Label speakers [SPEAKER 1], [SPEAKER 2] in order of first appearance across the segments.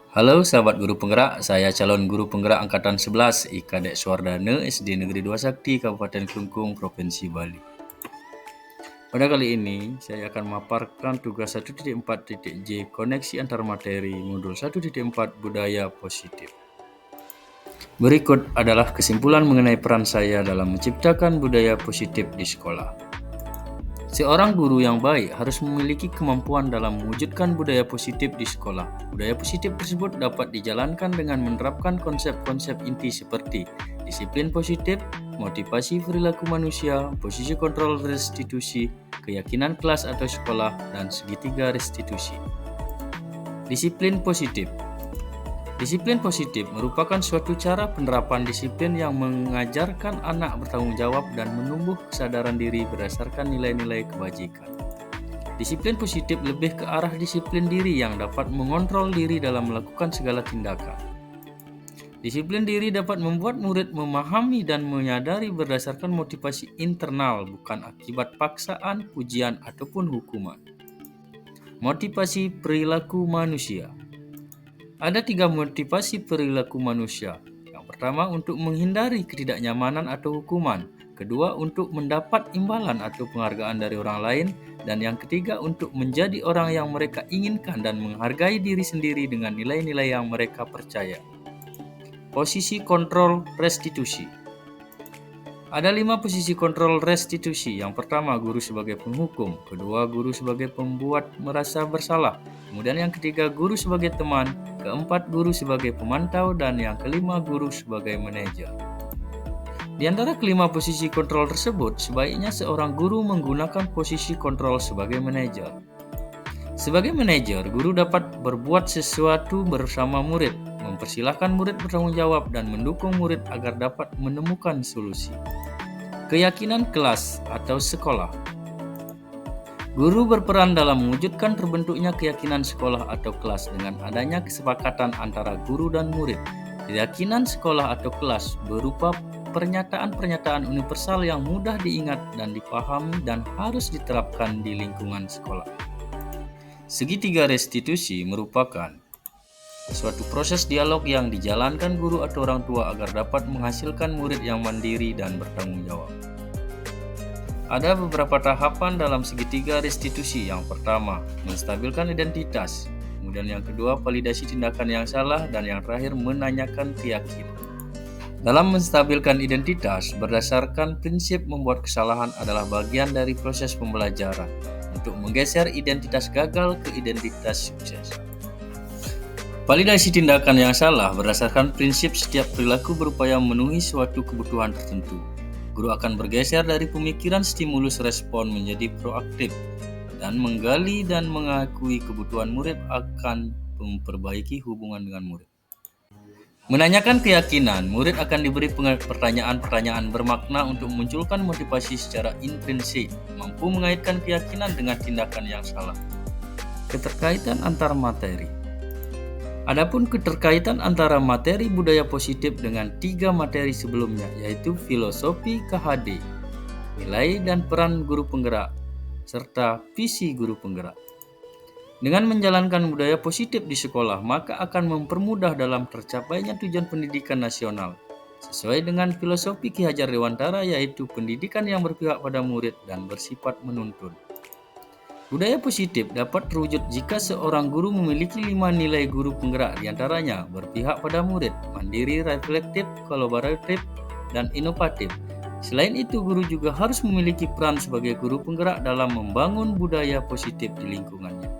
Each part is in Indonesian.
[SPEAKER 1] Halo sahabat guru penggerak, saya calon guru penggerak angkatan 11 IKADEK Suwardana SD Negeri 2 Sakti Kabupaten Klungkung Provinsi Bali. Pada kali ini saya akan memaparkan tugas 1.4.J koneksi antar materi modul 1.4 budaya positif. Berikut adalah kesimpulan mengenai peran saya dalam menciptakan budaya positif di sekolah. Seorang guru yang baik harus memiliki kemampuan dalam mewujudkan budaya positif di sekolah. Budaya positif tersebut dapat dijalankan dengan menerapkan konsep-konsep inti seperti disiplin positif, motivasi perilaku manusia, posisi kontrol restitusi, keyakinan kelas atau sekolah, dan segitiga restitusi. Disiplin positif. Disiplin positif merupakan suatu cara penerapan disiplin yang mengajarkan anak bertanggung jawab dan menumbuh kesadaran diri berdasarkan nilai-nilai kebajikan. Disiplin positif lebih ke arah disiplin diri yang dapat mengontrol diri dalam melakukan segala tindakan. Disiplin diri dapat membuat murid memahami dan menyadari berdasarkan motivasi internal, bukan akibat paksaan, pujian, ataupun hukuman. Motivasi perilaku manusia. Ada 3 motivasi perilaku manusia. Yang pertama, untuk menghindari ketidaknyamanan atau hukuman. Kedua, untuk mendapat imbalan atau penghargaan dari orang lain. Dan yang ketiga, untuk menjadi orang yang mereka inginkan dan menghargai diri sendiri dengan nilai-nilai yang mereka percaya. Posisi kontrol restitusi. Ada 5 posisi kontrol restitusi. Yang pertama, guru sebagai penghukum. Kedua, guru sebagai pembuat merasa bersalah. Kemudian yang ketiga, guru sebagai teman. Keempat, guru sebagai pemantau. Dan yang kelima, guru sebagai manajer. Di antara kelima posisi kontrol tersebut, sebaiknya seorang guru menggunakan posisi kontrol sebagai manajer. Sebagai manajer, guru dapat berbuat sesuatu bersama murid, mempersilahkan murid bertanggung jawab, dan mendukung murid agar dapat menemukan solusi. Keyakinan kelas atau sekolah. Guru berperan dalam mewujudkan terbentuknya keyakinan sekolah atau kelas dengan adanya kesepakatan antara guru dan murid. Keyakinan sekolah atau kelas berupa pernyataan-pernyataan universal yang mudah diingat dan dipahami dan harus diterapkan di lingkungan sekolah. Segitiga restitusi merupakan suatu proses dialog yang dijalankan guru atau orang tua agar dapat menghasilkan murid yang mandiri dan bertanggung jawab. Ada beberapa tahapan dalam segitiga restitusi. Yang pertama, menstabilkan identitas. Kemudian yang kedua, validasi tindakan yang salah. Dan yang terakhir, menanyakan keyakinan. Dalam menstabilkan identitas, berdasarkan prinsip membuat kesalahan adalah bagian dari proses pembelajaran untuk menggeser identitas gagal ke identitas sukses. Validasi tindakan yang salah berdasarkan prinsip setiap perilaku berupaya memenuhi suatu kebutuhan tertentu. Guru akan bergeser dari pemikiran stimulus respon menjadi proaktif dan menggali dan mengakui kebutuhan murid akan memperbaiki hubungan dengan murid. Menanyakan keyakinan, murid akan diberi pertanyaan-pertanyaan bermakna untuk memunculkan motivasi secara intrinsik, mampu mengaitkan keyakinan dengan tindakan yang salah. Keterkaitan antar materi. Adapun keterkaitan antara materi budaya positif dengan 3 materi sebelumnya, yaitu filosofi KHD, nilai dan peran guru penggerak, serta visi guru penggerak. Dengan menjalankan budaya positif di sekolah, maka akan mempermudah dalam tercapainya tujuan pendidikan nasional, sesuai dengan filosofi Ki Hajar Dewantara, yaitu pendidikan yang berpihak pada murid dan bersifat menuntun. Budaya positif dapat terwujud jika seorang guru memiliki 5 nilai guru penggerak, diantaranya berpihak pada murid, mandiri, reflektif, kolaboratif, dan inovatif. Selain itu, guru juga harus memiliki peran sebagai guru penggerak dalam membangun budaya positif di lingkungannya.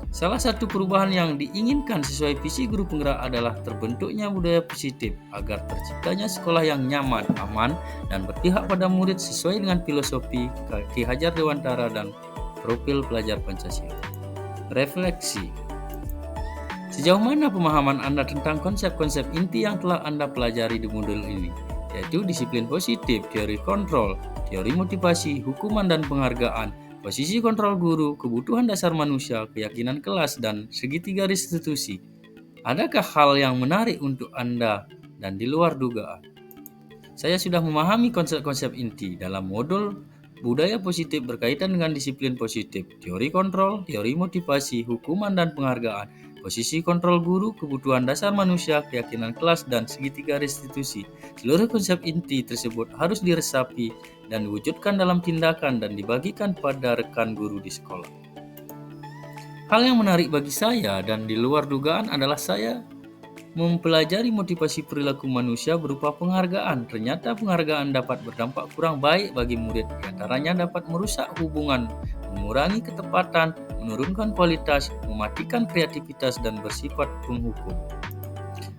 [SPEAKER 1] Salah satu perubahan yang diinginkan sesuai visi guru penggerak adalah terbentuknya budaya positif agar terciptanya sekolah yang nyaman, aman, dan berpihak pada murid sesuai dengan filosofi Ki Hajar Dewantara dan profil pelajar Pancasila. Refleksi. Sejauh mana pemahaman Anda tentang konsep-konsep inti yang telah Anda pelajari di modul ini, yaitu disiplin positif, teori kontrol, teori motivasi, hukuman dan penghargaan, posisi kontrol guru, kebutuhan dasar manusia, keyakinan kelas, dan segitiga restitusi? Adakah hal yang menarik untuk Anda dan di luar dugaan? Saya sudah memahami konsep-konsep inti dalam modul Budaya positif berkaitan dengan disiplin positif, teori kontrol, teori motivasi, hukuman dan penghargaan, posisi kontrol guru, kebutuhan dasar manusia, keyakinan kelas, dan segitiga restitusi. Seluruh konsep inti tersebut harus diresapi dan diwujudkan dalam tindakan dan dibagikan pada rekan guru di sekolah. Hal yang menarik bagi saya dan di luar dugaan adalah saya mempelajari motivasi perilaku manusia berupa penghargaan. Ternyata penghargaan dapat berdampak kurang baik bagi murid. Di antaranya dapat merusak hubungan, mengurangi ketepatan, menurunkan kualitas, mematikan kreativitas, dan bersifat penghukum.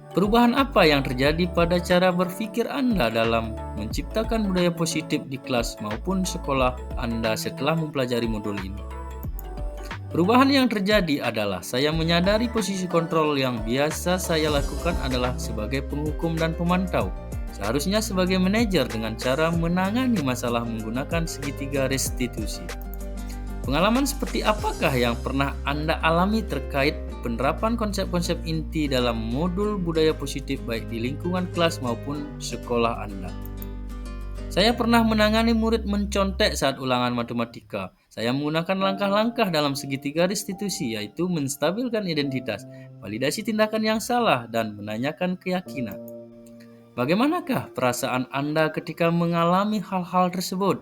[SPEAKER 1] Perubahan apa yang terjadi pada cara berpikir Anda dalam menciptakan budaya positif di kelas maupun sekolah Anda setelah mempelajari modul ini? Perubahan yang terjadi adalah saya menyadari posisi kontrol yang biasa saya lakukan adalah sebagai penghukum dan pemantau. Seharusnya sebagai manajer dengan cara menangani masalah menggunakan segitiga restitusi. Pengalaman seperti apakah yang pernah Anda alami terkait penerapan konsep-konsep inti dalam modul budaya positif baik di lingkungan kelas maupun sekolah Anda? Saya pernah menangani murid mencontek saat ulangan matematika. Saya menggunakan langkah-langkah dalam segitiga restitusi, yaitu menstabilkan identitas, validasi tindakan yang salah, dan menanyakan keyakinan. Bagaimanakah perasaan Anda ketika mengalami hal-hal tersebut?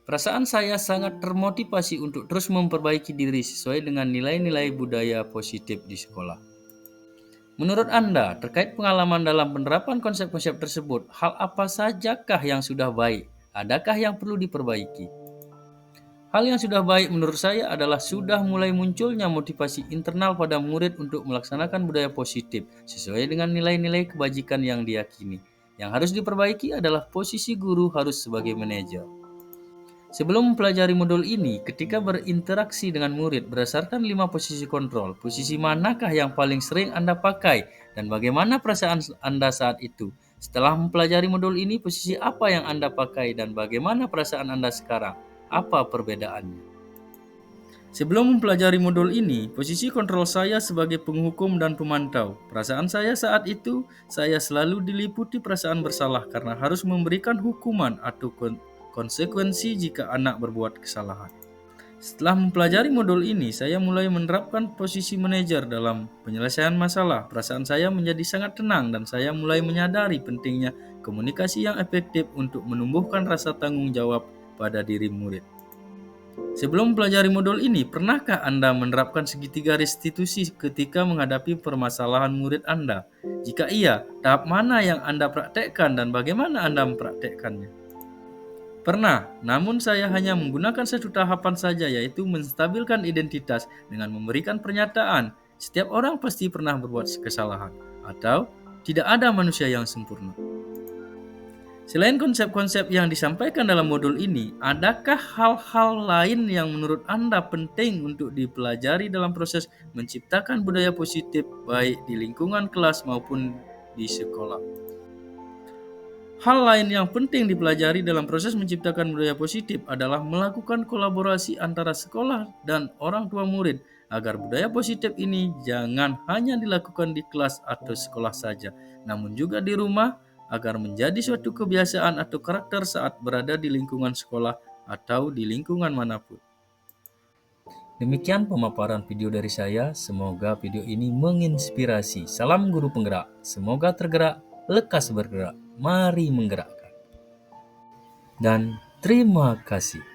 [SPEAKER 1] Perasaan saya sangat termotivasi untuk terus memperbaiki diri sesuai dengan nilai-nilai budaya positif di sekolah. Menurut Anda, terkait pengalaman dalam penerapan konsep-konsep tersebut, hal apa sajakah yang sudah baik? Adakah yang perlu diperbaiki? Hal yang sudah baik menurut saya adalah sudah mulai munculnya motivasi internal pada murid untuk melaksanakan budaya positif sesuai dengan nilai-nilai kebajikan yang diyakini. Yang harus diperbaiki adalah posisi guru harus sebagai manajer. Sebelum mempelajari modul ini, ketika berinteraksi dengan murid berdasarkan 5 posisi kontrol, posisi manakah yang paling sering Anda pakai dan bagaimana perasaan Anda saat itu? Setelah mempelajari modul ini, posisi apa yang Anda pakai dan bagaimana perasaan Anda sekarang? Apa perbedaannya? Sebelum mempelajari modul ini, posisi kontrol saya sebagai penghukum dan pemantau. Perasaan saya saat itu, saya selalu diliputi perasaan bersalah karena harus memberikan hukuman atau konsekuensi jika anak berbuat kesalahan. Setelah mempelajari modul ini, saya mulai menerapkan posisi manajer dalam penyelesaian masalah. Perasaan saya menjadi sangat tenang dan saya mulai menyadari pentingnya komunikasi yang efektif untuk menumbuhkan rasa tanggung jawab pada diri murid. Sebelum mempelajari modul ini, pernahkah Anda menerapkan segitiga restitusi ketika menghadapi permasalahan murid Anda? Jika iya, tahap mana yang Anda praktekkan dan bagaimana Anda mempraktekkannya? Pernah, namun saya hanya menggunakan satu tahapan saja, yaitu menstabilkan identitas dengan memberikan pernyataan. Setiap orang pasti pernah berbuat kesalahan, atau tidak ada manusia yang sempurna. Selain konsep-konsep yang disampaikan dalam modul ini, adakah hal-hal lain yang menurut Anda penting untuk dipelajari dalam proses menciptakan budaya positif baik di lingkungan kelas maupun di sekolah? Hal lain yang penting dipelajari dalam proses menciptakan budaya positif adalah melakukan kolaborasi antara sekolah dan orang tua murid agar budaya positif ini jangan hanya dilakukan di kelas atau sekolah saja, namun juga di rumah agar menjadi suatu kebiasaan atau karakter saat berada di lingkungan sekolah atau di lingkungan manapun. Demikian pemaparan video dari saya, semoga video ini menginspirasi. Salam guru penggerak, semoga tergerak, lekas bergerak, mari menggerakkan. Dan terima kasih.